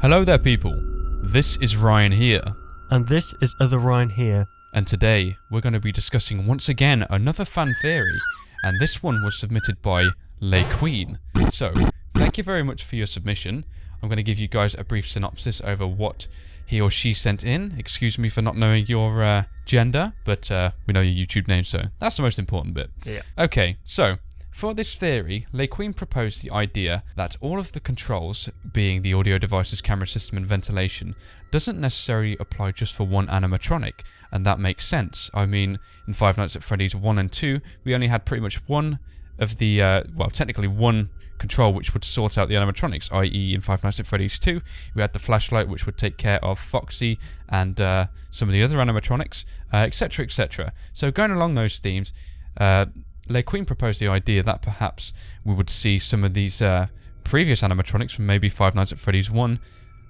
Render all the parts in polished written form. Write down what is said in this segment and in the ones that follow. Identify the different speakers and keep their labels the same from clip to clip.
Speaker 1: Hello there people, this is Ryan here.
Speaker 2: And this is Other Ryan here.
Speaker 1: And today we're going to be discussing once again another fan theory, and this one was submitted by Le Queen. So, thank you very much for your submission. I'm going to give you guys a brief synopsis over what he or she sent in. Excuse me for not knowing your gender, but we know your YouTube name, so that's the most important bit.
Speaker 2: Yeah.
Speaker 1: Okay, so for this theory, Le Queen proposed the idea that all of the controls, being the audio devices, camera system and ventilation, doesn't necessarily apply just for one animatronic, and that makes sense. I mean, in Five Nights at Freddy's 1 and 2, we only had pretty much one of the, well, technically one control which would sort out the animatronics, i.e. in Five Nights at Freddy's 2, we had the flashlight which would take care of Foxy and some of the other animatronics, etc, etc. So going along those themes, Le Queen proposed the idea that perhaps we would see some of these previous animatronics from maybe Five Nights at Freddy's 1,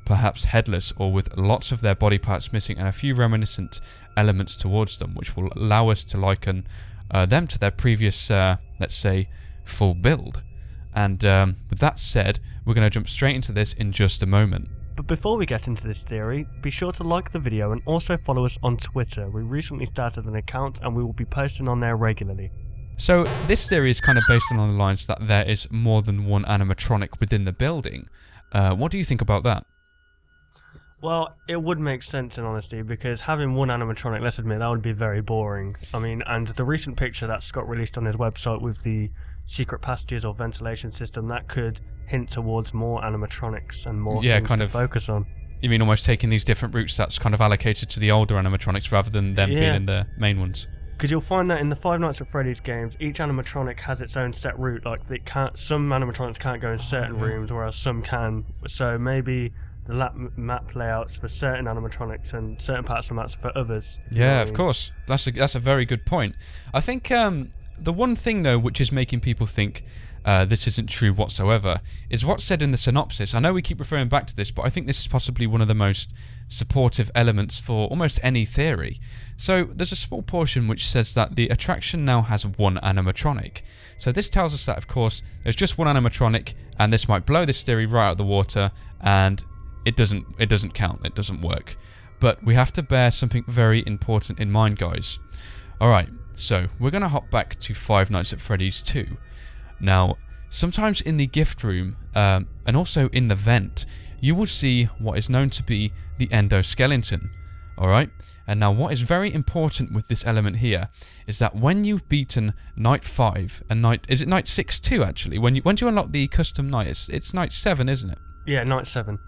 Speaker 1: perhaps headless or with lots of their body parts missing and a few reminiscent elements towards them, which will allow us to liken them to their previous, let's say, full build. And with that said, we're going to jump straight into this in just a moment.
Speaker 2: But before we get into this theory, be sure to like the video and also follow us on Twitter. We recently started an account and we will be posting on there regularly.
Speaker 1: So this theory is kind of based on the lines that there is more than one animatronic within the building. What do you think about that?
Speaker 2: Well, it would make sense in honesty, because having one animatronic, let's admit, that would be very boring. I mean, and the recent picture that Scott released on his website with the secret passages or ventilation system, that could hint towards more animatronics and more things to focus on.
Speaker 1: You mean almost taking these different routes that's kind of allocated to the older animatronics rather than them being in the main ones?
Speaker 2: Because you'll find that in the Five Nights at Freddy's games, each animatronic has its own set route. Like some animatronics can't go in certain rooms, whereas some can. So maybe the map layouts for certain animatronics and certain parts of the maps for others.
Speaker 1: Yeah, of course. That's a very good point. I think the one thing though, which is making people think this isn't true whatsoever, is what's said in the synopsis. I know we keep referring back to this, but I think this is possibly one of the most supportive elements for almost any theory. So there's a small portion which says that the attraction now has one animatronic. So this tells us that, of course, there's just one animatronic, and this might blow this theory right out of the water, and it doesn't count, it doesn't work. But we have to bear something very important in mind, guys. Alright, so we're going to hop back to Five Nights at Freddy's 2. Now, sometimes in the gift room, and also in the vent, you will see what is known to be the endoskeleton. Alright? And now what is very important with this element here is that when you've beaten night 5 and is it night 6 too actually? When do you unlock the custom night? It's night 7, isn't it?
Speaker 2: Yeah, night 7.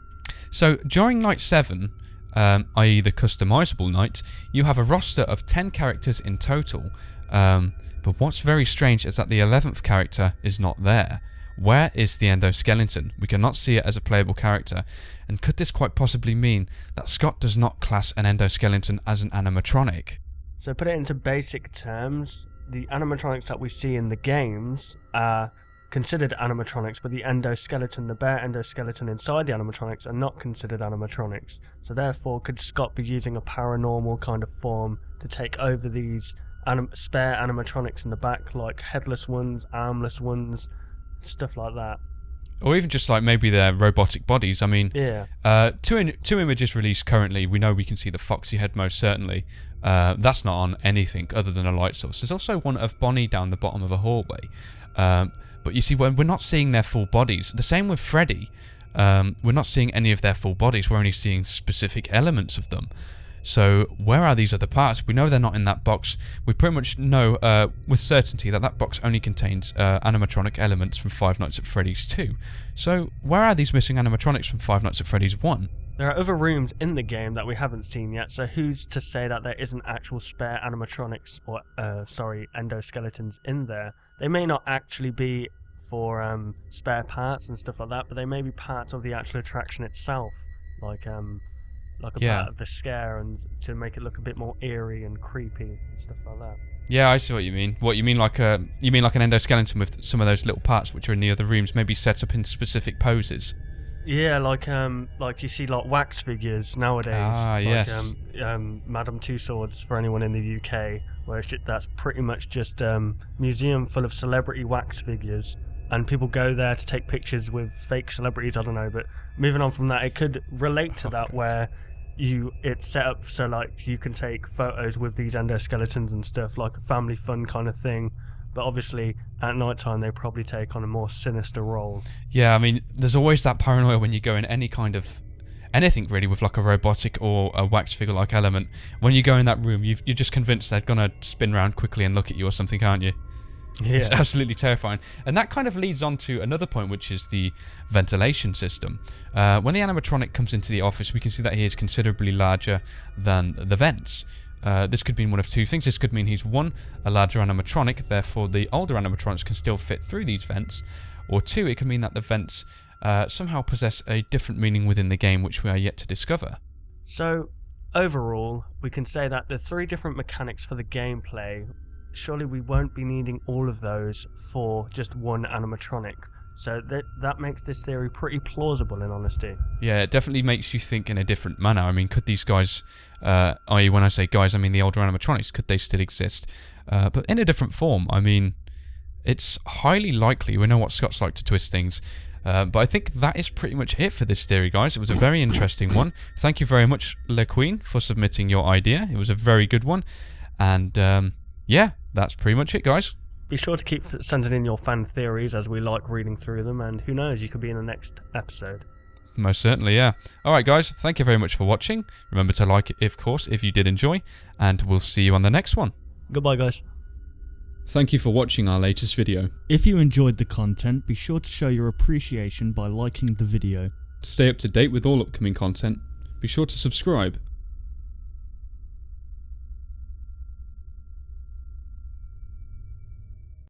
Speaker 1: So during night 7, i.e. the customizable night, you have a roster of 10 characters in total. But what's very strange is that the 11th character is not there. Where is the endoskeleton? We cannot see it as a playable character. And could this quite possibly mean that Scott does not class an endoskeleton as an animatronic?
Speaker 2: So put it into basic terms, the animatronics that we see in the games are considered animatronics, but the endoskeleton, the bare endoskeleton inside the animatronics, are not considered animatronics. So therefore, could Scott be using a paranormal kind of form to take over these spare animatronics in the back, like headless ones, armless ones, stuff like that?
Speaker 1: Or even just like maybe their robotic bodies. I mean, two images released currently. We know we can see the Foxy head most certainly. That's not on anything other than a light source. There's also one of Bonnie down the bottom of a hallway. But you see, when we're not seeing their full bodies. The same with Freddy. We're not seeing any of their full bodies. We're only seeing specific elements of them. So where are these other parts? We know they're not in that box. We pretty much know with certainty that box only contains animatronic elements from Five Nights at Freddy's 2. So where are these missing animatronics from Five Nights at Freddy's 1?
Speaker 2: There are other rooms in the game that we haven't seen yet, so who's to say that there isn't actual spare animatronics or, endoskeletons in there? They may not actually be for spare parts and stuff like that, but they may be parts of the actual attraction itself, like a part of the scare, and to make it look a bit more eerie and creepy and stuff like that. Yeah,
Speaker 1: I see what you mean. What you mean, like an endoskeleton with some of those little parts which are in the other rooms, maybe set up in specific poses.
Speaker 2: Yeah, like you see like wax figures nowadays.
Speaker 1: Ah,
Speaker 2: like,
Speaker 1: yes.
Speaker 2: Madame Two Swords for anyone in the UK, where that's pretty much just museum full of celebrity wax figures, and people go there to take pictures with fake celebrities. I don't know, but moving on from that, it could relate to that where it's set up so like you can take photos with these endoskeletons and stuff, like a family fun kind of thing. But obviously, at night time, they probably take on a more sinister role.
Speaker 1: Yeah, I mean, there's always that paranoia when you go in anything really with like a robotic or a wax figure-like element. When you go in that room, you're just convinced they're gonna spin around quickly and look at you or something, aren't you?
Speaker 2: Yeah.
Speaker 1: It's absolutely terrifying. And that kind of leads on to another point, which is the ventilation system. When the animatronic comes into the office, we can see that he is considerably larger than the vents. This could mean one of two things. This could mean he's one, a larger animatronic, therefore the older animatronics can still fit through these vents. Or two, it could mean that the vents somehow possess a different meaning within the game, which we are yet to discover.
Speaker 2: So, overall, we can say that the 3 different mechanics for the gameplay, surely we won't be needing all of those for just one animatronic. So that makes this theory pretty plausible, in honesty.
Speaker 1: Yeah, it definitely makes you think in a different manner. I mean, could these guys, i.e. when I say guys, I mean the older animatronics, could they still exist? But in a different form. I mean, it's highly likely. We know what Scott's like to twist things. But I think that is pretty much it for this theory, guys. It was a very interesting one. Thank you very much, Le Queen, for submitting your idea. It was a very good one. And yeah, that's pretty much it, guys.
Speaker 2: Be sure to keep sending in your fan theories, as we like reading through them, and who knows, you could be in the next episode.
Speaker 1: Most certainly, yeah. Alright guys, thank you very much for watching. Remember to like it, of course, if you did enjoy, and we'll see you on the next one.
Speaker 2: Goodbye, guys.
Speaker 1: Thank you for watching our latest video.
Speaker 3: If you enjoyed the content, be sure to show your appreciation by liking the video.
Speaker 1: To stay up to date with all upcoming content, be sure to subscribe